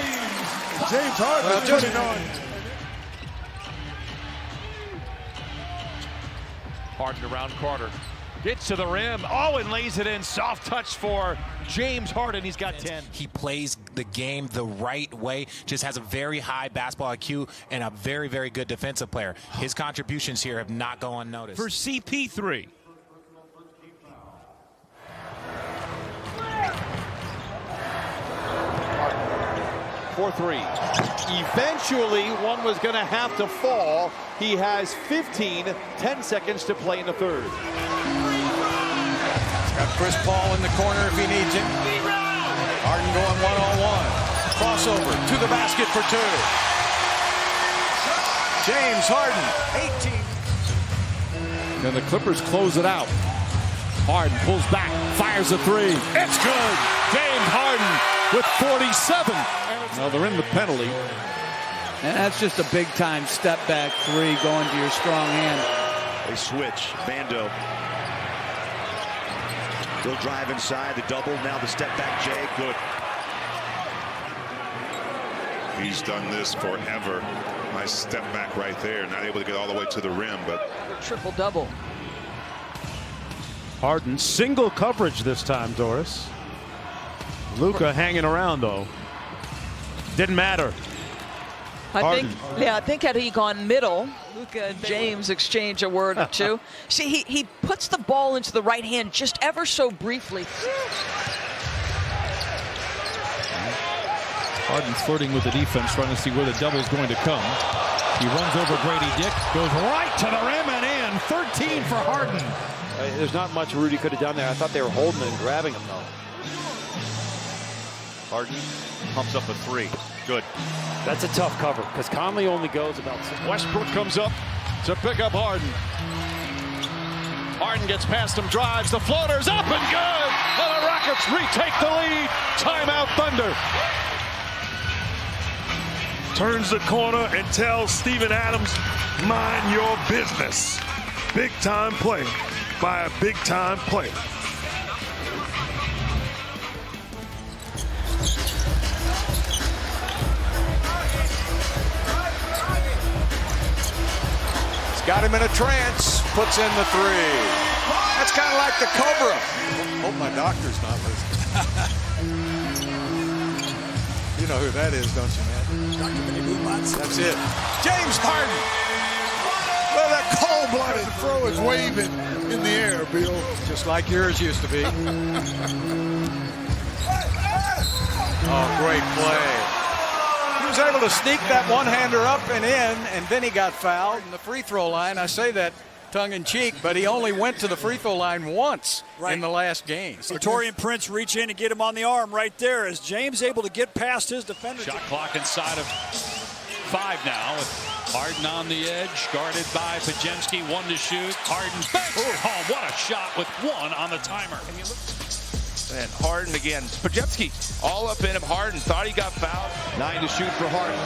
James Harden is putting on. Harden around Carter. Gets to the rim. Oh, and lays it in. Soft touch for James Harden. He's got 10. He plays the game the right way. Just has a very high basketball IQ and a very, very good defensive player. His contributions here have not gone unnoticed. For CP3. For 3. Eventually, one was going to have to fall. He has 10 seconds to play in the third. Got Chris Paul in the corner if he needs him. Harden going one-on-one. Crossover to the basket for 2. James Harden, 18. And the Clippers close it out. Harden pulls back, fires a 3. It's good. James Harden with 47. Now they're in the penalty. And that's just a big-time step-back 3 going to your strong hand. They switch. Vando. He'll drive inside the double. Now the step back, Jay. Good. He's done this forever. Nice step back right there. Not able to get all the way to the rim, but Triple-double. Harden single coverage this time, Doris. Luka hanging around though. Didn't matter. I think had he gone middle, Luka and James exchange a word or two. See, he puts the ball into the right hand just ever so briefly. Harden flirting with the defense, trying to see where the double is going to come. He runs over Grady Dick, goes right to the rim and in. 13 for Harden. There's not much Rudy could have done there. I thought they were holding and grabbing him though. Harden pumps up a 3. Good. That's a tough cover because Conley only goes about 6. Westbrook comes up to pick up Harden. Harden gets past him, drives, the floater's up and good. And the Rockets retake the lead. Timeout Thunder. Turns the corner and tells Steven Adams, mind your business. Big time play by a big time player. Got him in a trance, puts in the 3. That's kind of like the Cobra. Hope my doctor's not listening. You know who that is, don't you, man? That's it. James Harden. Well, that cold-blooded throw is waving in the air, Bill. Just like yours used to be. Oh, great play. He was able to sneak that one-hander up and in, and then he got fouled in the free throw line. I say that tongue-in-cheek, but he only went to the free throw line once in the last game. So Torian Prince reach in and get him on the arm right there as James able to get past his defender. Shot clock inside of 5 now with Harden on the edge, guarded by Pajemski, 1 to shoot. Harden banks it home. What a shot with 1 on the timer. And Harden again. Pajemski all up in him. Harden thought he got fouled. 9 to shoot for Harden.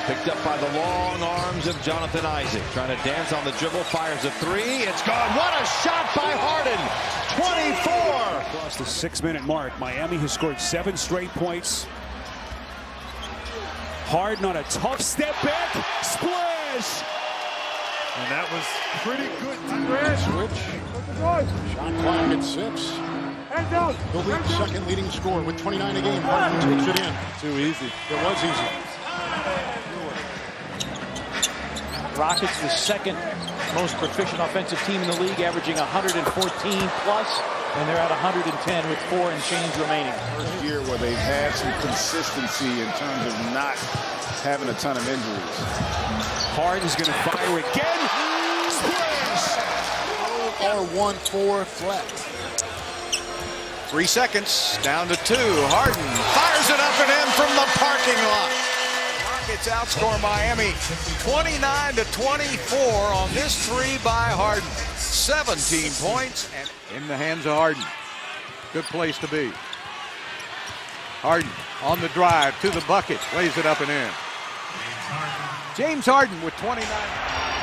Picked up by the long arms of Jonathan Isaac. Trying to dance on the dribble, fires a 3. It's gone. What a shot by Harden. 24. Across the 6-minute mark, Miami has scored 7 straight points. Harden on a tough step back, splash! And that was pretty good. Switch. Shot clock at 6. The league's second leading scorer with 29 a game. Harden takes it in. Too easy. It was easy. Rockets, the second most proficient offensive team in the league, averaging 114 plus, and they're at 110 with 4 and change remaining. First year where they've had some consistency in terms of not having a ton of injuries. Harden's going to fire again. Splash! Or 1-4 flat. 3 seconds, down to 2. Harden fires it up and in from the parking lot. Rockets outscore Miami 29-24 on this 3 by Harden. 17 points and in the hands of Harden. Good place to be. Harden on the drive to the bucket, lays it up and in. James Harden with 29.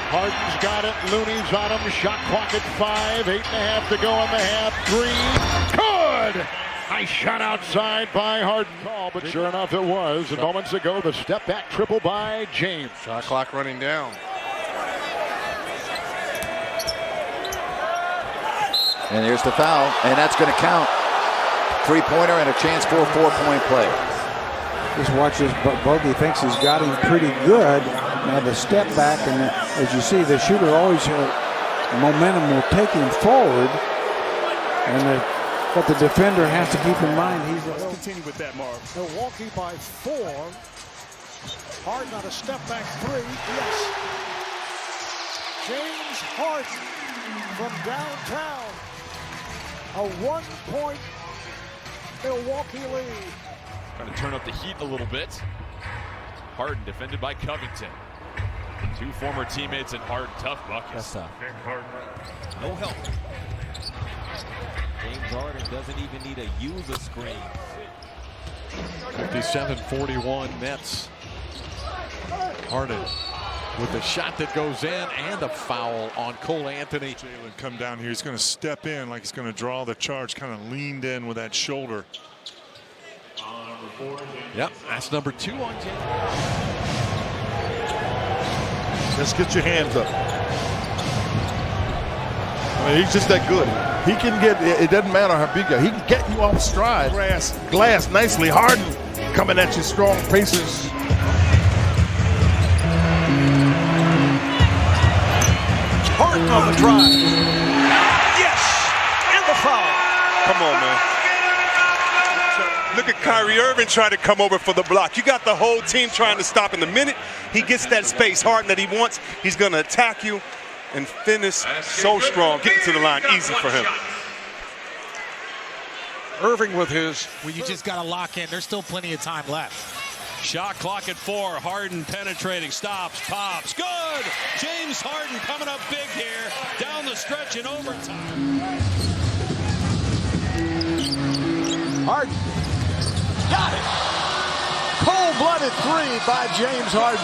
Harden's got it. Looney's on him. Shot clock at 5. 8.5 to go in the half. 3. Good! Nice shot outside by Harden. Oh, but sure enough it was. And moments ago, the step back triple by James. Shot clock running down. And here's the foul, and that's going to count. 3-pointer and a chance for a 4-point play. Just watch this. Bogey thinks he's got him pretty good. Now the step back, and as you see, the shooter always momentum will take him forward, and but the defender has to keep in mind he's. Let's continue with that, Marv. Milwaukee by 4. Harden on a step back 3. Yes. James Harden from downtown. A 1-point Milwaukee lead. Trying to turn up the heat a little bit. Harden defended by Covington. 2 former teammates and Harden, tough buckets. No help. James Harden doesn't even need to use a screen. 57-41 Nets. Harden with a shot that goes in and a foul on Cole Anthony. Jalen come down here. He's going to step in like he's going to draw the charge. Kind of leaned in with that shoulder. Yep, that's number 2 on James. Just get your hands up. I mean, he's just that good. He can get, it doesn't matter how big you are, he can get you off stride. Glass nicely. Harden coming at you strong paces. Harden on the drive. Yes! And the foul. Come on, man. Look at Kyrie Irving trying to come over for the block. You got the whole team trying to stop him. The minute he gets that space, Harden, that he wants, he's going to attack you and finish so strong. Getting to the line, easy for him. Irving with his. Well, you just got to lock in. There's still plenty of time left. Shot clock at 4. Harden penetrating, stops, pops. Good! James Harden coming up big here. Down the stretch in overtime. Harden. Got it! Cold-blooded 3 by James Harden.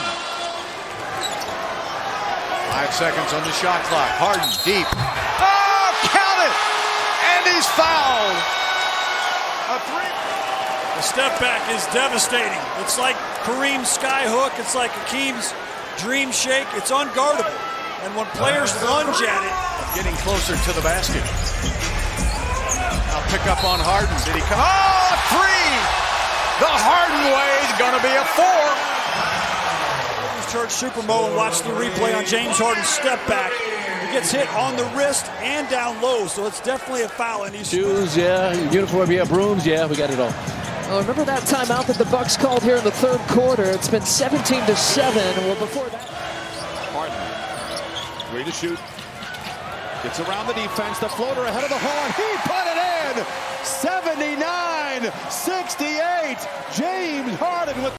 5 seconds on the shot clock. Harden deep. Oh, count it! And he's fouled. A 3. The step back is devastating. It's like Kareem's sky hook. It's like Hakeem's dream shake. It's unguardable. And when players lunge at it. Getting closer to the basket. Now pick up on Harden. Did he come? Oh, 3! The Harden way is going to be a 4. Church Supermo and watch the replay on James Harden's step back. He gets hit on the wrist and down low, so it's definitely a foul. And he's shoes, yeah, uniform, yeah, brooms, yeah, we got it all. Oh, remember that timeout that the Bucks called here in the 3rd quarter? It's been 17-7. Well, before that, Harden, way to shoot. Gets around the defense. The floater ahead of the horn. He put it in. 79-68. James Harden with